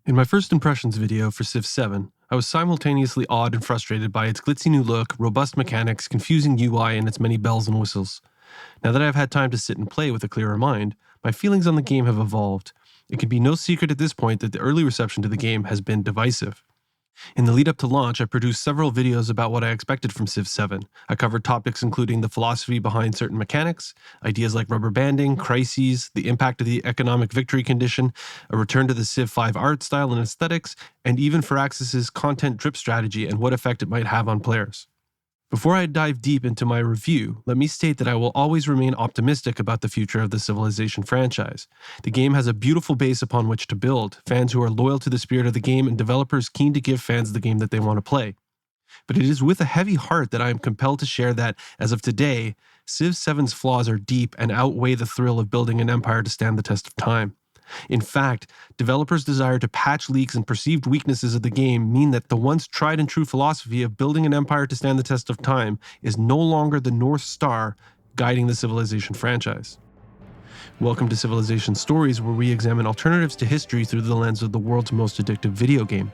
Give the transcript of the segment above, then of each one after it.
In my first impressions video for Civ VII, I was simultaneously awed and frustrated by its glitzy new look, robust mechanics, confusing UI, and its many bells and whistles. Now that I've had time to sit and play with a clearer mind, my feelings on the game have evolved. It can be no secret at this point that the early reception to the game has been divisive. In the lead up to launch, I produced several videos about what I expected from Civ VII. I covered topics including the philosophy behind certain mechanics, ideas like rubber banding, crises, the impact of the economic victory condition, a return to the Civ V art style and aesthetics, and even Firaxis's content drip strategy and what effect it might have on players. Before I dive deep into my review, let me state that I will always remain optimistic about the future of the Civilization franchise. The game has a beautiful base upon which to build, fans who are loyal to the spirit of the game, and developers keen to give fans the game that they want to play. But it is with a heavy heart that I am compelled to share that, as of today, Civ VII's flaws are deep and outweigh the thrill of building an empire to stand the test of time. In fact, developers' desire to patch leaks and perceived weaknesses of the game mean that the once tried and true philosophy of building an empire to stand the test of time is no longer the North Star guiding the Civilization franchise. Welcome to Civilization Stories, where we examine alternatives to history through the lens of the world's most addictive video game.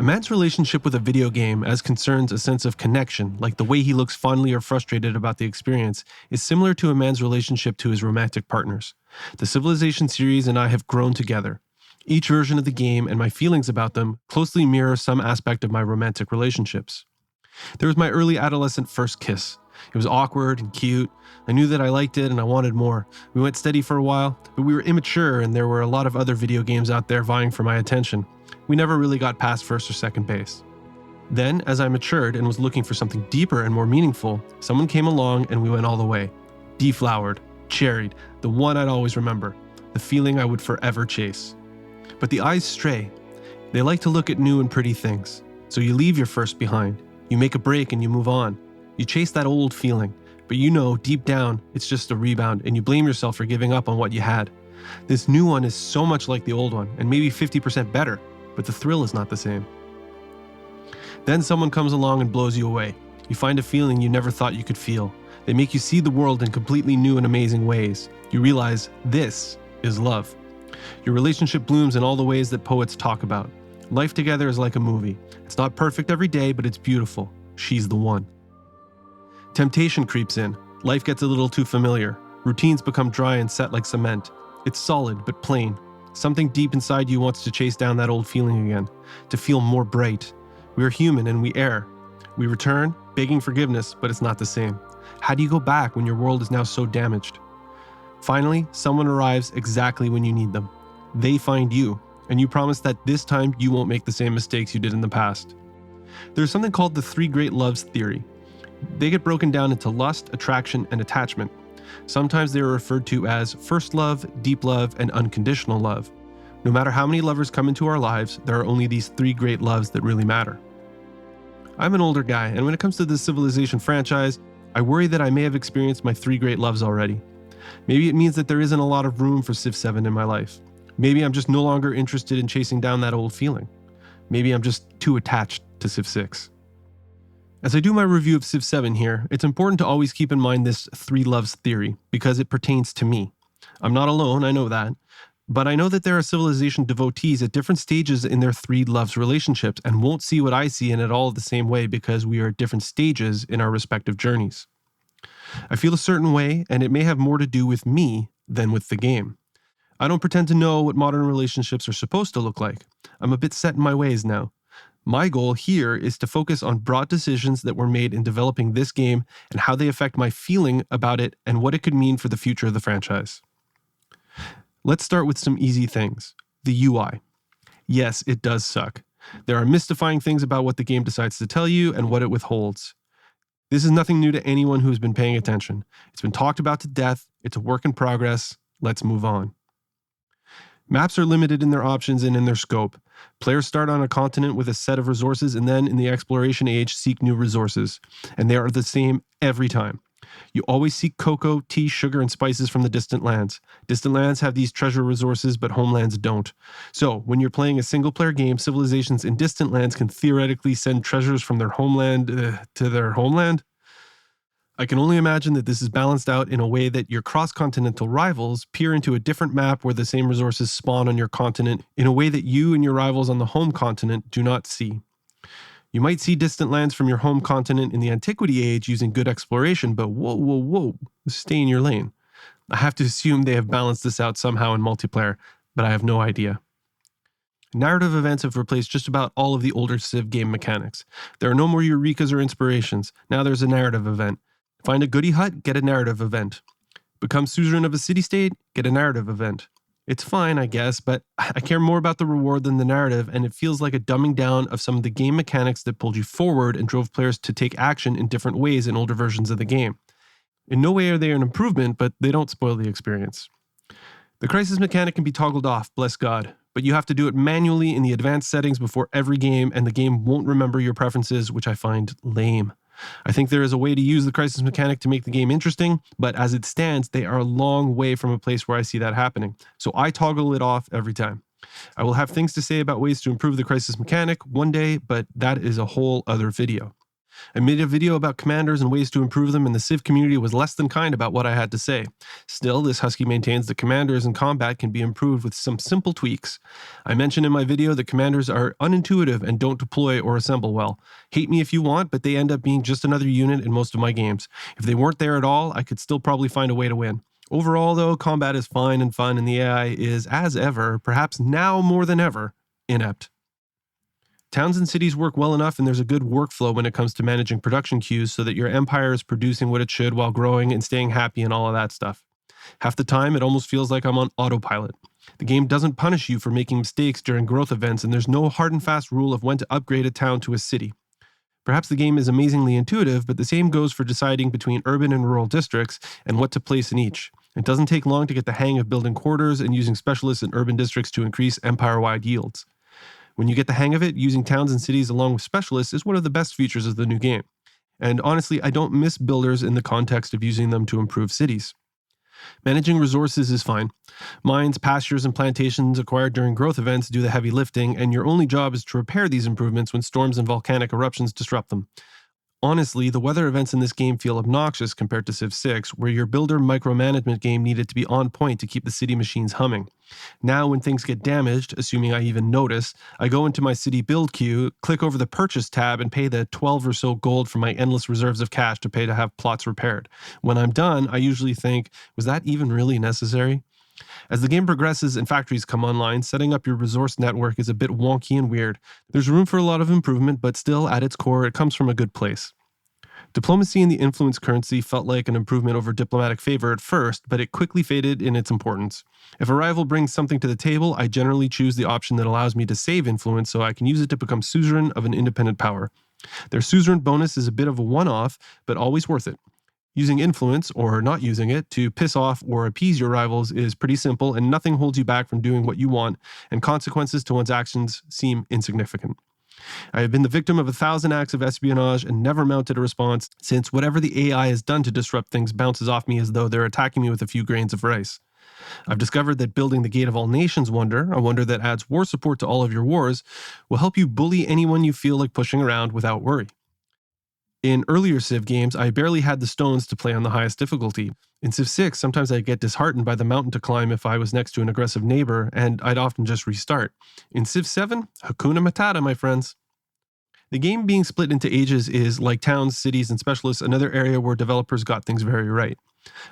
A man's relationship with a video game, as concerns a sense of connection, like the way he looks fondly or frustrated about the experience, is similar to a man's relationship to his romantic partners. The Civilization series and I have grown together. Each version of the game and my feelings about them closely mirror some aspect of my romantic relationships. There was my early adolescent first kiss. It was awkward and cute. I knew that I liked it and I wanted more. We went steady for a while, but we were immature and there were a lot of other video games out there vying for my attention. We never really got past first or second base. Then, as I matured and was looking for something deeper and more meaningful, someone came along and we went all the way. Deflowered, cherried, the one I'd always remember, the feeling I would forever chase. But the eyes stray. They like to look at new and pretty things. So you leave your first behind. You make a break and you move on. You chase that old feeling, but you know deep down it's just a rebound and you blame yourself for giving up on what you had. This new one is so much like the old one and maybe 50% better, but the thrill is not the same. Then someone comes along and blows you away. You find a feeling you never thought you could feel. They make you see the world in completely new and amazing ways. You realize this is love. Your relationship blooms in all the ways that poets talk about. Life together is like a movie. It's not perfect every day, but it's beautiful. She's the one. Temptation creeps in. Life gets a little too familiar. Routines become dry and set like cement. It's solid, but plain. Something deep inside you wants to chase down that old feeling again, to feel more bright. We are human and we err. We return, begging forgiveness, but it's not the same. How do you go back when your world is now so damaged? Finally, someone arrives exactly when you need them. They find you, and you promise that this time you won't make the same mistakes you did in the past. There's something called the three great loves theory. They get broken down into lust, attraction, and attachment. Sometimes they are referred to as first love, deep love, and unconditional love. No matter how many lovers come into our lives, there are only these three great loves that really matter. I'm an older guy, and when it comes to the Civilization franchise, I worry that I may have experienced my three great loves already. Maybe it means that there isn't a lot of room for Civ VII in my life. Maybe I'm just no longer interested in chasing down that old feeling. Maybe I'm just too attached to Civ VI. As I do my review of Civ VII here, it's important to always keep in mind this three loves theory, because it pertains to me. I'm not alone, I know that, but I know that there are Civilization devotees at different stages in their three loves relationships and won't see what I see in it all the same way because we are at different stages in our respective journeys. I feel a certain way, and it may have more to do with me than with the game. I don't pretend to know what modern relationships are supposed to look like. I'm a bit set in my ways now. My goal here is to focus on broad decisions that were made in developing this game and how they affect my feeling about it and what it could mean for the future of the franchise. Let's start with some easy things. The UI. Yes, it does suck. There are mystifying things about what the game decides to tell you and what it withholds. This is nothing new to anyone who's been paying attention. It's been talked about to death. It's a work in progress. Let's move on. Maps are limited in their options and in their scope. Players start on a continent with a set of resources and then in the exploration age seek new resources. And they are the same every time. You always seek cocoa, tea, sugar, and spices from the distant lands. Distant lands have these treasure resources, but homelands don't. So, when you're playing a single-player game, civilizations in distant lands can theoretically send treasures from their homeland to their homeland. I can only imagine that this is balanced out in a way that your cross-continental rivals peer into a different map where the same resources spawn on your continent in a way that you and your rivals on the home continent do not see. You might see distant lands from your home continent in the Antiquity Age using good exploration, but whoa, stay in your lane. I have to assume they have balanced this out somehow in multiplayer, but I have no idea. Narrative events have replaced just about all of the older Civ game mechanics. There are no more Eurekas or inspirations. Now there's a narrative event. Find a goody hut, get a narrative event. Become suzerain of a city-state, get a narrative event. It's fine, I guess, but I care more about the reward than the narrative, and it feels like a dumbing down of some of the game mechanics that pulled you forward and drove players to take action in different ways in older versions of the game. In no way are they an improvement, but they don't spoil the experience. The Crisis mechanic can be toggled off, bless God, but you have to do it manually in the advanced settings before every game, and the game won't remember your preferences, which I find lame. I think there is a way to use the Crisis mechanic to make the game interesting, but as it stands, they are a long way from a place where I see that happening, so I toggle it off every time. I will have things to say about ways to improve the Crisis mechanic one day, but that is a whole other video. I made a video about commanders and ways to improve them, and the Civ community was less than kind about what I had to say. Still, this husky maintains that commanders in combat can be improved with some simple tweaks. I mentioned in my video that commanders are unintuitive and don't deploy or assemble well. Hate me if you want, but they end up being just another unit in most of my games. If they weren't there at all, I could still probably find a way to win. Overall, though, combat is fine and fun, and the AI is, as ever, perhaps now more than ever, inept. Towns and cities work well enough, and there's a good workflow when it comes to managing production queues so that your empire is producing what it should while growing and staying happy and all of that stuff. Half the time, it almost feels like I'm on autopilot. The game doesn't punish you for making mistakes during growth events, and there's no hard and fast rule of when to upgrade a town to a city. Perhaps the game is amazingly intuitive, but the same goes for deciding between urban and rural districts and what to place in each. It doesn't take long to get the hang of building quarters and using specialists in urban districts to increase empire-wide yields. When you get the hang of it, using towns and cities along with specialists is one of the best features of the new game. And honestly, I don't miss builders in the context of using them to improve cities. Managing resources is fine. Mines, pastures, and plantations acquired during growth events do the heavy lifting, and your only job is to repair these improvements when storms and volcanic eruptions disrupt them. Honestly, the weather events in this game feel obnoxious compared to Civ VI, where your builder micromanagement game needed to be on point to keep the city machines humming. Now, when things get damaged, assuming I even notice, I go into my city build queue, click over the purchase tab, and pay the 12 or so gold for my endless reserves of cash to pay to have plots repaired. When I'm done, I usually think, was that even really necessary? As the game progresses and factories come online, setting up your resource network is a bit wonky and weird. There's room for a lot of improvement, but still, at its core, it comes from a good place. Diplomacy in the influence currency felt like an improvement over diplomatic favor at first, but it quickly faded in its importance. If a rival brings something to the table, I generally choose the option that allows me to save influence so I can use it to become suzerain of an independent power. Their suzerain bonus is a bit of a one-off, but always worth it. Using influence, or not using it, to piss off or appease your rivals is pretty simple, and nothing holds you back from doing what you want, and consequences to one's actions seem insignificant. I have been the victim of 1,000 acts of espionage and never mounted a response, since whatever the AI has done to disrupt things bounces off me as though they're attacking me with a few grains of rice. I've discovered that building the Gate of All Nations wonder, a wonder that adds war support to all of your wars, will help you bully anyone you feel like pushing around without worry. In earlier Civ games, I barely had the stones to play on the highest difficulty. In Civ VI, sometimes I'd get disheartened by the mountain to climb if I was next to an aggressive neighbor, and I'd often just restart. In Civ VII, Hakuna Matata, my friends. The game being split into ages is, like towns, cities, and specialists, another area where developers got things very right.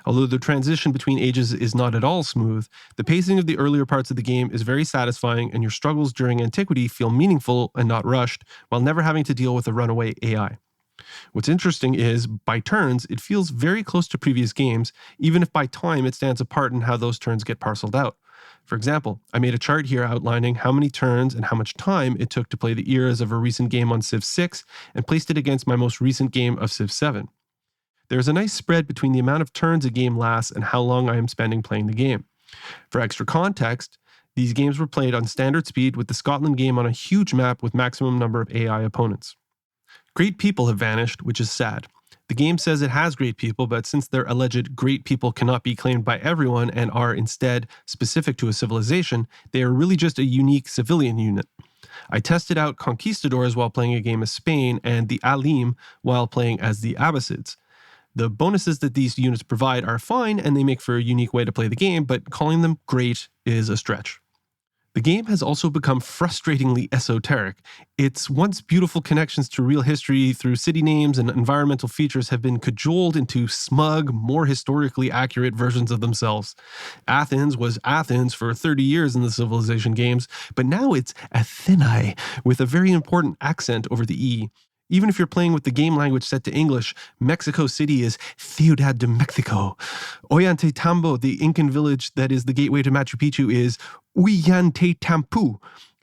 Although the transition between ages is not at all smooth, the pacing of the earlier parts of the game is very satisfying, and your struggles during Antiquity feel meaningful and not rushed, while never having to deal with a runaway AI. What's interesting is, by turns, it feels very close to previous games, even if by time it stands apart in how those turns get parceled out. For example, I made a chart here outlining how many turns and how much time it took to play the eras of a recent game on Civ VI and placed it against my most recent game of Civ VII. There's a nice spread between the amount of turns a game lasts and how long I am spending playing the game. For extra context, these games were played on standard speed with the Scotland game on a huge map with maximum number of AI opponents. Great people have vanished, which is sad. The game says it has great people, but since their alleged great people cannot be claimed by everyone and are instead specific to a civilization, they are really just a unique civilian unit. I tested out conquistadors while playing a game as Spain and the Alim while playing as the Abbasids. The bonuses that these units provide are fine and they make for a unique way to play the game, but calling them great is a stretch. The game has also become frustratingly esoteric. Its once beautiful connections to real history through city names and environmental features have been cajoled into smug, more historically accurate versions of themselves. Athens was Athens for 30 years in the Civilization games, but now it's Athenae with a very important accent over the E. Even if you're playing with the game language set to English, Mexico City is Ciudad de Mexico. Ollantaytambo, the Incan village that is the gateway to Machu Picchu, is Ollantaytampu,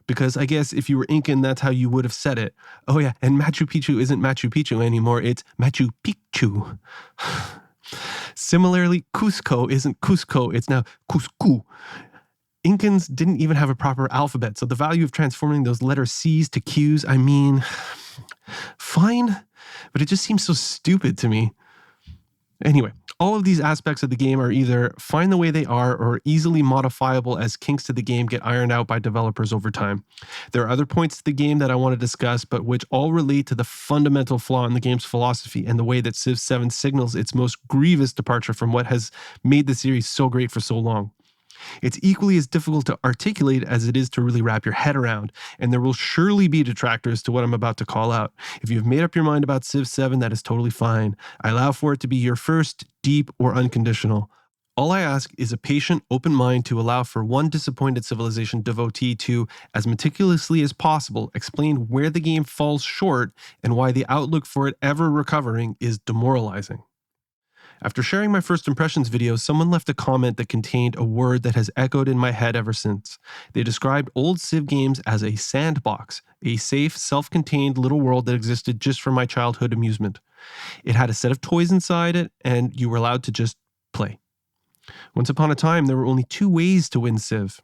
because I guess if you were Incan, that's how you would have said it. Oh yeah, and Machu Picchu isn't Machu Picchu anymore, it's Machu Picchu. Similarly, Cusco isn't Cusco, it's now Cuscu. Incans didn't even have a proper alphabet, so the value of transforming those letter C's to Q's, I mean, fine, but it just seems so stupid to me. Anyway, all of these aspects of the game are either fine the way they are or easily modifiable as kinks to the game get ironed out by developers over time. There are other points to the game that I want to discuss, but which all relate to the fundamental flaw in the game's philosophy and the way that Civ VII signals its most grievous departure from what has made the series so great for so long. It's equally as difficult to articulate as it is to really wrap your head around, and there will surely be detractors to what I'm about to call out. If you've made up your mind about Civ VII, that is totally fine. I allow for it to be your first, deep, or unconditional. All I ask is a patient, open mind to allow for one disappointed Civilization devotee to, as meticulously as possible, explain where the game falls short and why the outlook for it ever recovering is demoralizing. After sharing my first impressions video, someone left a comment that contained a word that has echoed in my head ever since. They described old Civ games as a sandbox, a safe, self-contained little world that existed just for my childhood amusement. It had a set of toys inside it, and you were allowed to just play. Once upon a time, there were only two ways to win Civ.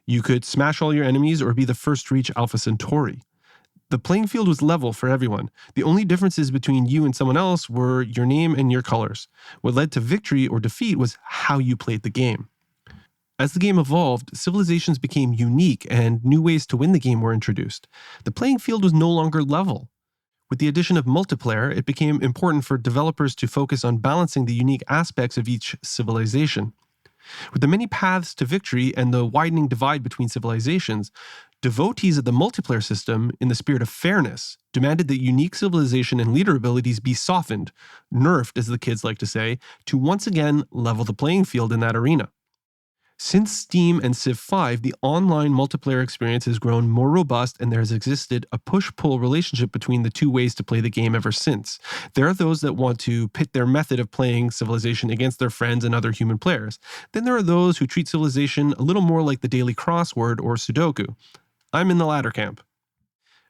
You could smash all your enemies or be the first to reach Alpha Centauri. The playing field was level for everyone. The only differences between you and someone else were your name and your colors. What led to victory or defeat was how you played the game. As the game evolved, civilizations became unique and new ways to win the game were introduced. The playing field was no longer level. With the addition of multiplayer, it became important for developers to focus on balancing the unique aspects of each civilization. With the many paths to victory and the widening divide between civilizations, devotees of the multiplayer system, in the spirit of fairness, demanded that unique civilization and leader abilities be softened, nerfed as the kids like to say, to once again level the playing field in that arena. Since Steam and Civ V, the online multiplayer experience has grown more robust and there has existed a push-pull relationship between the two ways to play the game ever since. There are those that want to pit their method of playing Civilization against their friends and other human players. Then there are those who treat Civilization a little more like the daily crossword or Sudoku. I'm in the latter camp.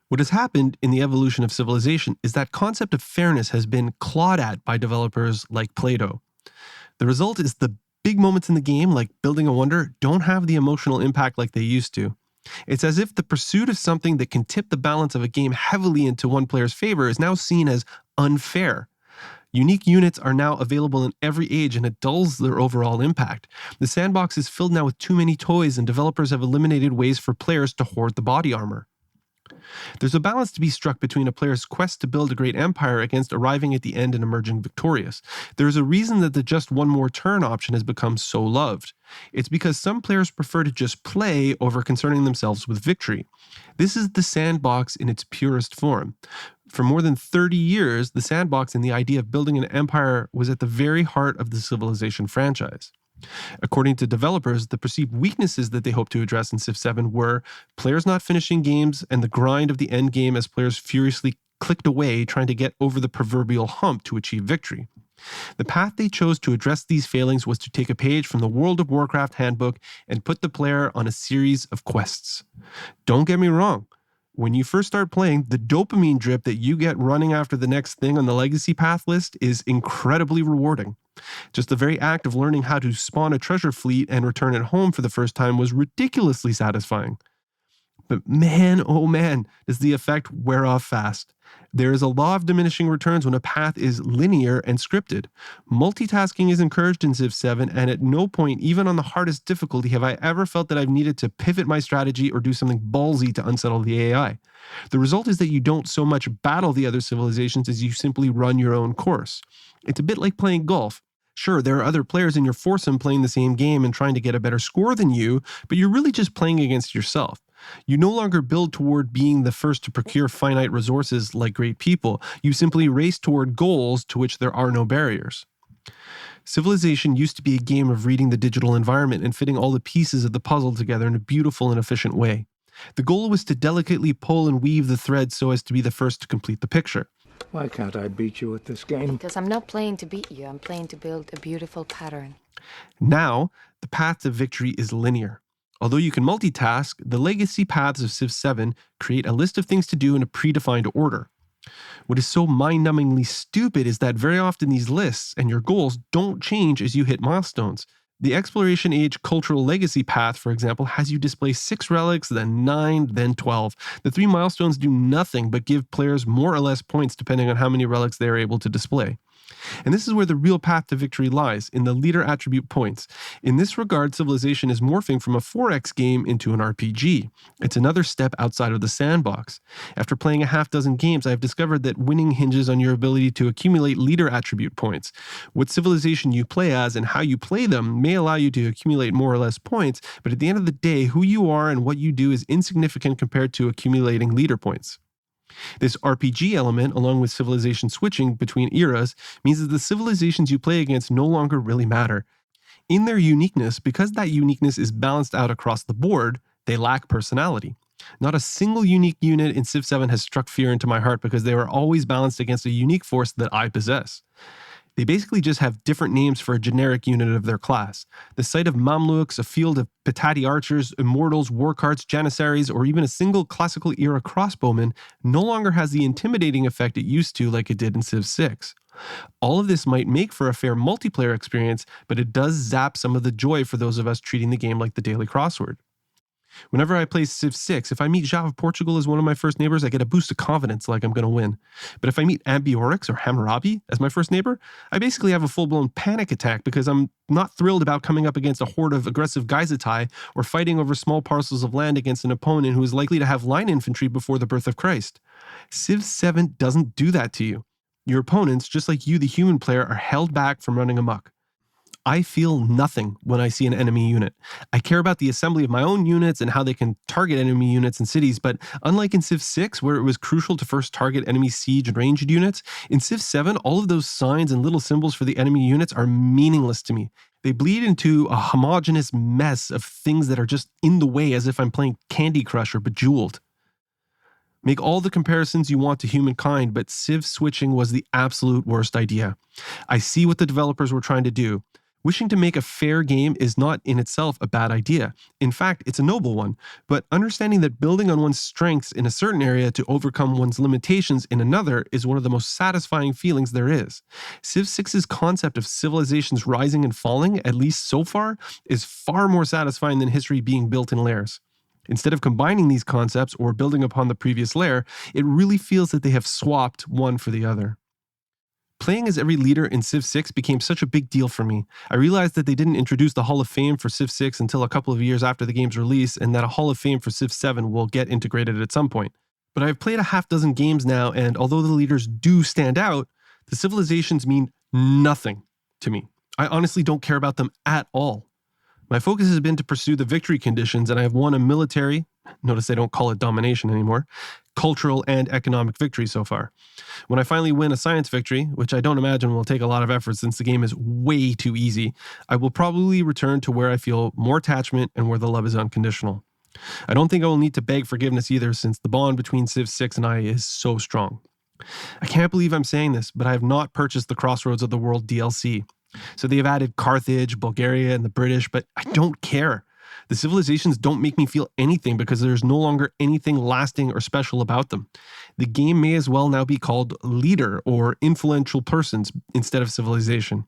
What has happened in the evolution of Civilization is that concept of fairness has been clawed at by developers like Play-Doh. The result is the big moments in the game, like building a wonder, don't have the emotional impact like they used to. It's as if the pursuit of something that can tip the balance of a game heavily into one player's favor is now seen as unfair. Unique units are now available in every age and it dulls their overall impact. The sandbox is filled now with too many toys and developers have eliminated ways for players to hoard the body armor. There's a balance to be struck between a player's quest to build a great empire against arriving at the end and emerging victorious. There's a reason that the just one more turn option has become so loved. It's because some players prefer to just play over concerning themselves with victory. This is the sandbox in its purest form. For more than 30 years, the sandbox and the idea of building an empire was at the very heart of the Civilization franchise. According to developers, the perceived weaknesses that they hope to address in Civ VII were players not finishing games and the grind of the end game as players furiously clicked away trying to get over the proverbial hump to achieve victory. The path they chose to address these failings was to take a page from the World of Warcraft handbook and put the player on a series of quests. Don't get me wrong. When you first start playing, the dopamine drip that you get running after the next thing on the legacy path list is incredibly rewarding. Just the very act of learning how to spawn a treasure fleet and return it home for the first time was ridiculously satisfying. But man, oh man, does the effect wear off fast. There is a law of diminishing returns when a path is linear and scripted. Multitasking is encouraged in Civ 7, and at no point, even on the hardest difficulty, have I ever felt that I've needed to pivot my strategy or do something ballsy to unsettle the AI. The result is that you don't so much battle the other civilizations as you simply run your own course. It's a bit like playing golf. Sure, there are other players in your foursome playing the same game and trying to get a better score than you, but you're really just playing against yourself. You no longer build toward being the first to procure finite resources like great people. You simply race toward goals to which there are no barriers. Civilization used to be a game of reading the digital environment and fitting all the pieces of the puzzle together in a beautiful and efficient way. The goal was to delicately pull and weave the threads so as to be the first to complete the picture. Why can't I beat you at this game? Because I'm not playing to beat you, I'm playing to build a beautiful pattern. Now, the path to victory is linear. Although you can multitask, the legacy paths of Civ 7 create a list of things to do in a predefined order. What is so mind-numbingly stupid is that very often these lists and your goals don't change as you hit milestones. The Exploration Age Cultural Legacy path, for example, has you display 6 relics, then 9, then 12. The 3 milestones do nothing but give players more or less points depending on how many relics they are able to display. And this is where the real path to victory lies, in the leader attribute points. In this regard, Civilization is morphing from a 4X game into an RPG. It's another step outside of the sandbox. After playing a half dozen games, I have discovered that winning hinges on your ability to accumulate leader attribute points. What civilization you play as and how you play them may allow you to accumulate more or less points, but at the end of the day, who you are and what you do is insignificant compared to accumulating leader points. This RPG element, along with civilization switching between eras, means that the civilizations you play against no longer really matter. In their uniqueness, because that uniqueness is balanced out across the board, they lack personality. Not a single unique unit in Civ 7 has struck fear into my heart because they are always balanced against a unique force that I possess. They basically just have different names for a generic unit of their class. The sight of Mamluks, a field of Petati archers, immortals, warcards, janissaries, or even a single classical era crossbowman no longer has the intimidating effect it used to like it did in Civ 6. All of this might make for a fair multiplayer experience, but it does zap some of the joy for those of us treating the game like the daily crossword. Whenever I play Civ 6, if I meet Java of Portugal as one of my first neighbors, I get a boost of confidence like I'm going to win. But if I meet Ambiorix or Hammurabi as my first neighbor, I basically have a full-blown panic attack because I'm not thrilled about coming up against a horde of aggressive Gaizatai or fighting over small parcels of land against an opponent who is likely to have line infantry before the birth of Christ. Civ 7 doesn't do that to you. Your opponents, just like you, the human player, are held back from running amok. I feel nothing when I see an enemy unit. I care about the assembly of my own units and how they can target enemy units in cities, but unlike in Civ 6, where it was crucial to first target enemy siege and ranged units, in Civ 7, all of those signs and little symbols for the enemy units are meaningless to me. They bleed into a homogeneous mess of things that are just in the way, as if I'm playing Candy Crush or Bejeweled. Make all the comparisons you want to humankind, but Civ switching was the absolute worst idea. I see what the developers were trying to do. Wishing to make a fair game is not in itself a bad idea. In fact, it's a noble one. But understanding that building on one's strengths in a certain area to overcome one's limitations in another is one of the most satisfying feelings there is. Civ 6's concept of civilizations rising and falling, at least so far, is far more satisfying than history being built in layers. Instead of combining these concepts or building upon the previous layer, it really feels that they have swapped one for the other. Playing as every leader in Civ 6 became such a big deal for me. I realized that they didn't introduce the Hall of Fame for Civ 6 until a couple of years after the game's release, and that a Hall of Fame for Civ 7 will get integrated at some point. But I've played a half dozen games now, and although the leaders do stand out, the civilizations mean nothing to me. I honestly don't care about them at all. My focus has been to pursue the victory conditions, and I have won a military, notice they don't call it domination anymore, cultural and economic victory so far. When I finally win a science victory, which I don't imagine will take a lot of effort since the game is way too easy, I will probably return to where I feel more attachment and where the love is unconditional. I don't think I will need to beg forgiveness either, since the bond between Civ 6 and I is so strong. I can't believe I'm saying this, but I have not purchased the Crossroads of the World DLC. So they have added Carthage, Bulgaria, and the British, but I don't care. The civilizations don't make me feel anything because there's no longer anything lasting or special about them. The game may as well now be called Leader or Influential Persons instead of Civilization.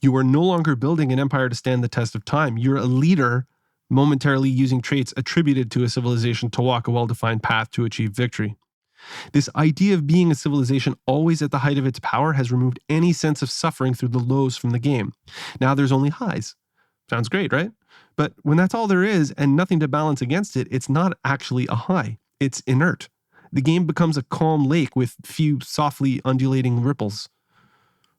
You are no longer building an empire to stand the test of time. You're a leader momentarily using traits attributed to a civilization to walk a well-defined path to achieve victory. This idea of being a civilization always at the height of its power has removed any sense of suffering through the lows from the game. Now there's only highs. Sounds great, right? But when that's all there is and nothing to balance against it, it's not actually a high. It's inert. The game becomes a calm lake with few softly undulating ripples.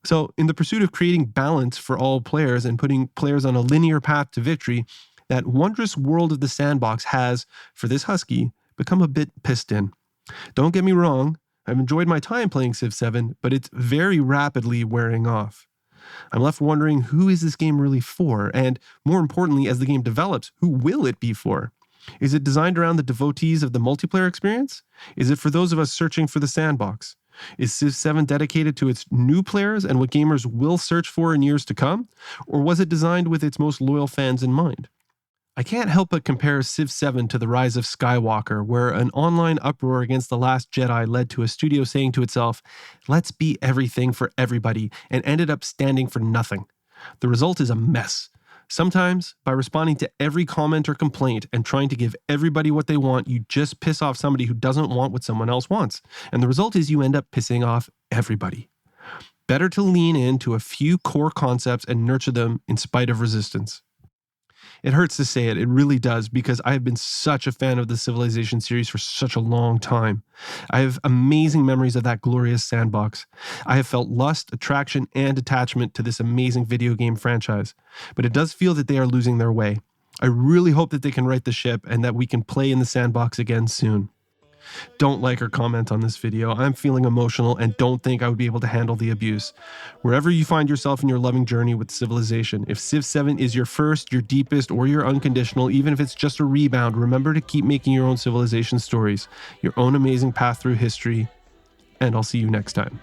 So, in the pursuit of creating balance for all players and putting players on a linear path to victory, that wondrous world of the sandbox has, for this husky, become a bit pissed in. Don't get me wrong, I've enjoyed my time playing Civ VII, but it's very rapidly wearing off. I'm left wondering, who is this game really for? And more importantly, as the game develops, who will it be for? Is it designed around the devotees of the multiplayer experience? Is it for those of us searching for the sandbox? Is Civ VII dedicated to its new players and what gamers will search for in years to come? Or was it designed with its most loyal fans in mind? I can't help but compare Civ VII to the Rise of Skywalker, where an online uproar against The Last Jedi led to a studio saying to itself, let's be everything for everybody, and ended up standing for nothing. The result is a mess. Sometimes, by responding to every comment or complaint and trying to give everybody what they want, you just piss off somebody who doesn't want what someone else wants. And the result is you end up pissing off everybody. Better to lean into a few core concepts and nurture them in spite of resistance. It hurts to say it, it really does, because I have been such a fan of the Civilization series for such a long time. I have amazing memories of that glorious sandbox. I have felt lust, attraction, and attachment to this amazing video game franchise. But it does feel that they are losing their way. I really hope that they can right the ship and that we can play in the sandbox again soon. Don't like or comment on this video. I'm feeling emotional and don't think I would be able to handle the abuse. Wherever you find yourself in your loving journey with Civilization, if Civ VII is your first, your deepest, or your unconditional, even if it's just a rebound, remember to keep making your own Civilization stories, your own amazing path through history, and I'll see you next time.